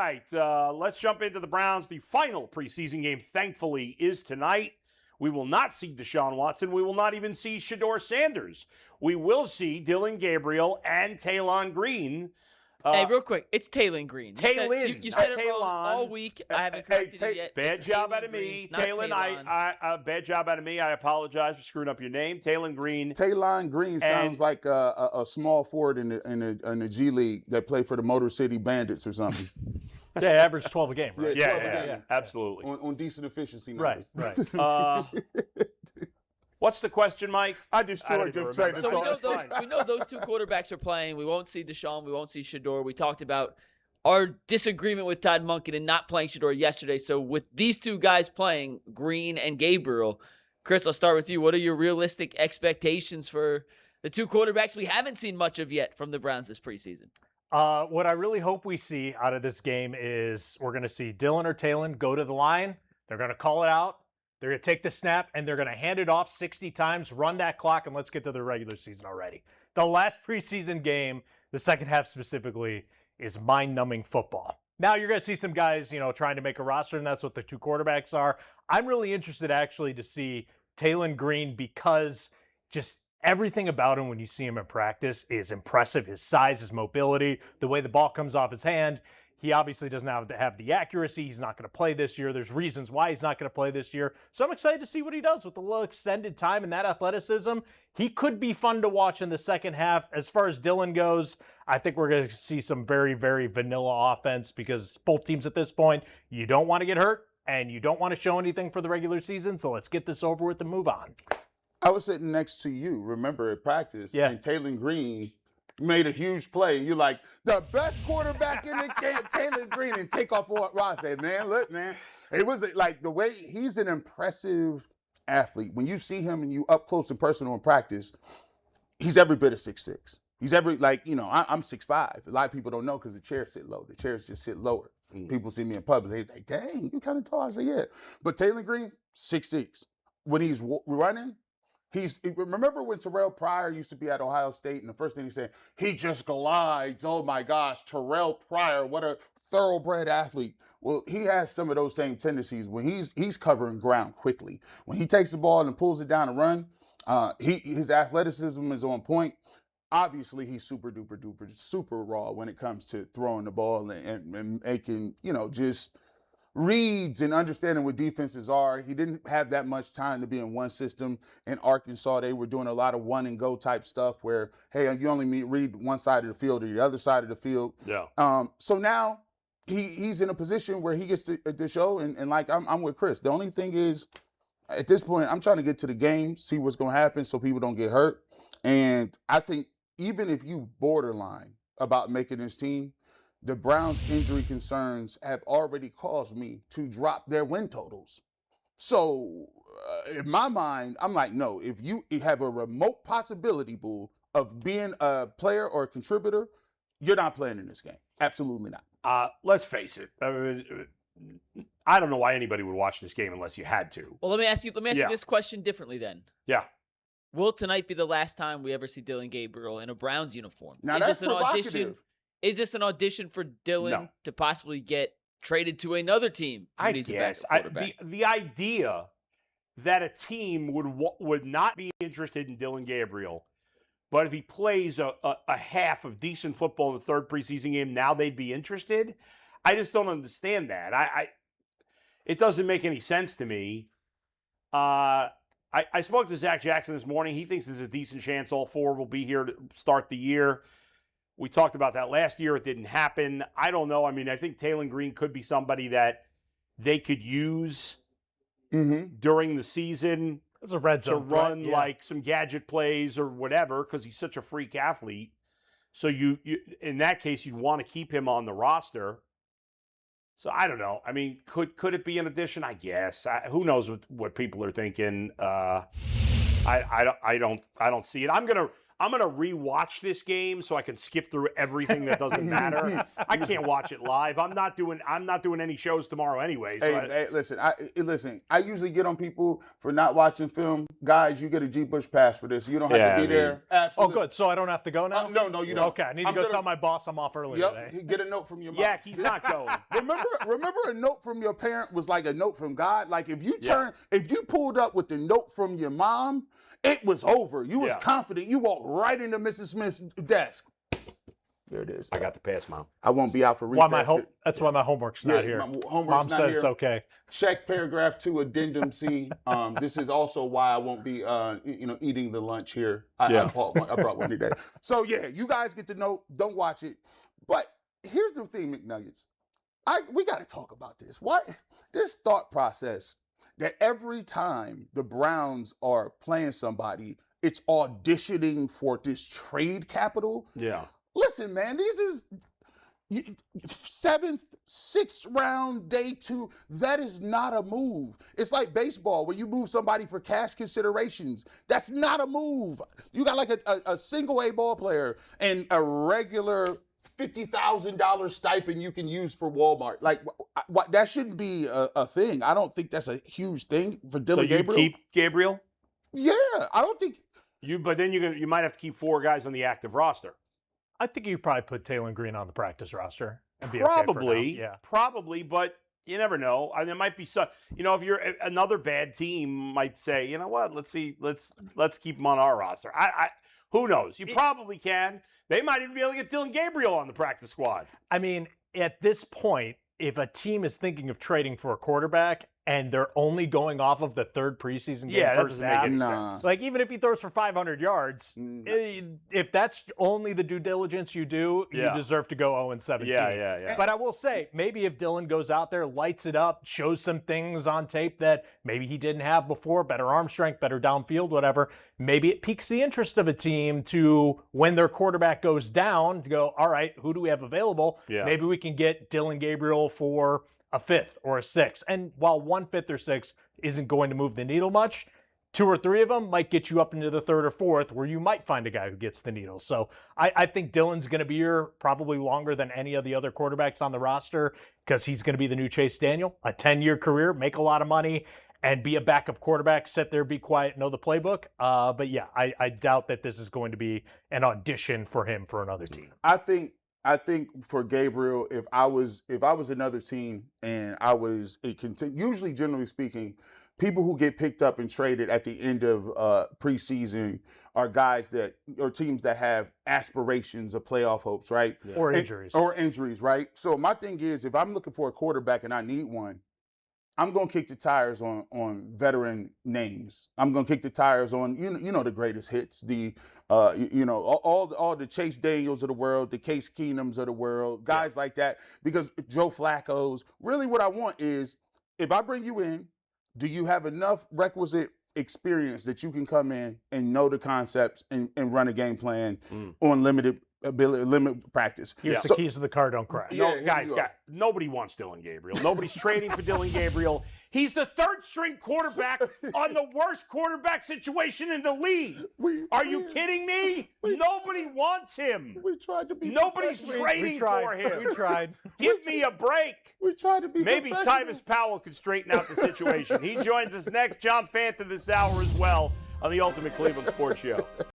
right, let's jump into the Browns. The final preseason game, thankfully, is tonight. We will not see Deshaun Watson. We will not even see Shedeur Sanders. We will see Dillon Gabriel and Taylon Green. Hey, real quick, it's Taylon Green. Taylon. You said it wrong all week. I haven't corrected it yet. Bad job out of me. Taylon, bad job out of me. I apologize for screwing up your name. Taylon Green. Taylon Green sounds like a small forward in the G League that played for the Motor City Bandits or something. Yeah, average 12 a game, right? Yeah, absolutely. On decent efficiency numbers. Right. What's the question, Mike? I destroyed the trade. So we know those two quarterbacks are playing. We won't see Deshaun. We won't see Shedeur. We talked about our disagreement with Todd Monken and not playing Shedeur yesterday. So with these two guys playing, Green and Gabriel, Chris, I'll start with you. What are your realistic expectations for the two quarterbacks we haven't seen much of yet from the Browns this preseason? What I really hope we see out of this game is we're going to see Dillon or Taylon go to the line. They're going to call it out. They're going to take the snap, and they're going to hand it off 60 times, run that clock, and let's get to the regular season already. The last preseason game, the second half specifically, is mind-numbing football. Now you're going to see some guys, trying to make a roster, and that's what the two quarterbacks are. I'm really interested, actually, to see Taylon Green because just everything about him when you see him in practice is impressive. His size, his mobility, the way the ball comes off his hand. He obviously doesn't have the accuracy. He's not going to play this year. There's reasons why he's not going to play this year. So I'm excited to see what he does with a little extended time and that athleticism. He could be fun to watch in the second half. As far as Dillon goes, I think we're going to see some very, very vanilla offense because both teams at this point, you don't want to get hurt and you don't want to show anything for the regular season. So let's get this over with and move on. I was sitting next to you, remember, at practice, and Taylon Green made a huge play. You're like, the best quarterback in the game, Taylon Green, and take off what Ross said, man, look, man. It was like the way he's an impressive athlete. When you see him and you up close and personal in practice, he's every bit of 6'6". He's I'm 6'5". A lot of people don't know because the chairs sit low. The chairs just sit lower. People see me in public, they like, dang, you kind of tall. I say, yeah. But Taylon Green, 6'6". When he's running, remember when Terrell Pryor used to be at Ohio State and the first thing he said, he just glides. Oh my gosh, Terrell Pryor, what a thoroughbred athlete. Well, he has some of those same tendencies when he's covering ground quickly. When he takes the ball and pulls it down and run, his athleticism is on point. Obviously, he's super duper duper super raw when it comes to throwing the ball and making, just reads and understanding what defenses are. He didn't have that much time to be in one system. In Arkansas, they were doing a lot of one and go type stuff where, hey, you only read one side of the field or the other side of the field. Yeah. So now he's in a position where he gets to show, and like I'm with Chris. The only thing is, at this point, I'm trying to get to the game, see what's going to happen so people don't get hurt. And I think even if you borderline about making this team, the Browns' injury concerns have already caused me to drop their win totals. So in my mind, I'm like, no, if you have a remote possibility, Bull, of being a player or a contributor, you're not playing in this game. Absolutely not. Let's face it. I don't know why anybody would watch this game unless you had to. Well, let me ask you this question differently then. Yeah. Will tonight be the last time we ever see Dillon Gabriel in a Browns uniform? Now that's provocative. Is this an audition for Dillon to possibly get traded to another team? I guess. The idea that a team would not be interested in Dillon Gabriel, but if he plays a half of decent football in the third preseason game, now they'd be interested. I just don't understand that. It doesn't make any sense to me. I spoke to Zach Jackson this morning. He thinks there's a decent chance all four will be here to start the year. We talked about that last year. It didn't happen. I don't know. I mean, I think Taylon Green could be somebody that they could use during the season as a red zone to run like some gadget plays or whatever because he's such a freak athlete. So you in that case, you'd want to keep him on the roster. So I don't know. I mean, could it be an addition? I guess. Who knows what people are thinking? I don't see it. I'm I'm gonna rewatch this game so I can skip through everything that doesn't matter. I can't watch it live. I'm not doing any shows tomorrow anyway. So Listen. I usually get on people for not watching film. Guys, you get a G. Bush pass for this. You don't have to be there. Absolutely. Oh, good. So I don't have to go now? No, you don't. Okay, I need to tell my boss I'm off early today. Get a note from your mom. yeah, he's not going. Remember a note from your parent was like a note from God? Like if you pulled up with the note from your mom, it was over. You was confident. You walked right into Mrs. Smith's desk. There it is. I got the pass, Mom. I won't be out for recess. That's why my homework's not here. Mom said it's okay. Check paragraph 2, addendum C. This is also why I won't be, eating the lunch here. I brought one today. So yeah, you guys get to know. Don't watch it. But here's the thing, McNuggets. We got to talk about this. This thought process that every time the Browns are playing somebody, it's auditioning for this trade capital. Yeah. Listen, man, this is 7th, 6th round, day 2. That is not a move. It's like baseball where you move somebody for cash considerations. That's not a move. You got like a single A ball player and a regular $50,000 stipend you can use for Walmart. Like, that shouldn't be a thing. I don't think that's a huge thing for Dillon Gabriel. You keep Gabriel? Yeah, I don't think But then you might have to keep 4 guys on the active roster. I think you probably put Taylor Green on the practice roster and be Probably, okay for now. probably, but you never know. I mean, there might be some. If you're another bad team, might say, you know what? Let's keep him on our roster. Who knows? You probably can. They might even be able to get Dillon Gabriel on the practice squad. I mean, at this point, if a team is thinking of trading for a quarterback and they're only going off of the 3rd preseason game, that doesn't make any sense. Like, even if he throws for 500 yards, if that's only the due diligence you do, you deserve to go 0-17. Yeah. But I will say, maybe if Dillon goes out there, lights it up, shows some things on tape that maybe he didn't have before, better arm strength, better downfield, whatever, maybe it piques the interest of a team to, when their quarterback goes down, to go, all right, who do we have available? Yeah. Maybe we can get Dillon Gabriel for a 5th or a 6th. And while 1 5th or 6th isn't going to move the needle much, 2 or 3 of them might get you up into the 3rd or 4th where you might find a guy who gets the needle. So I think Dillon's going to be here probably longer than any of the other quarterbacks on the roster because he's going to be the new Chase Daniel, a 10-year career, make a lot of money, and be a backup quarterback, sit there, be quiet, know the playbook. But yeah, I doubt that this is going to be an audition for him for another team. I think for Gabriel, if I was another team and I was usually, generally speaking, people who get picked up and traded at the end of preseason are guys or teams that have aspirations of playoff hopes, right? Yeah. Or injuries, right? So my thing is, if I'm looking for a quarterback and I need one, I'm going to kick the tires on veteran names. I'm going to kick the tires on, the greatest hits, all the Chase Daniels of the world, the Case Keenums of the world, guys like that. Because Joe Flacco's, really what I want is, if I bring you in, do you have enough requisite experience that you can come in and know the concepts and run a game plan on limited practice? Here's the keys to the car, don't crash. Guys, nobody wants Dillon Gabriel. Nobody's trading for Dillon Gabriel. He's the 3rd string quarterback on the worst quarterback situation in the league. Are you kidding me? Nobody wants him. We tried to be. Nobody's trading for him. We tried. Give me a break. We tried to be. Maybe Tyvis Powell could straighten out the situation. He joins us next. John Fanta this hour as well on the Ultimate Cleveland Sports Show.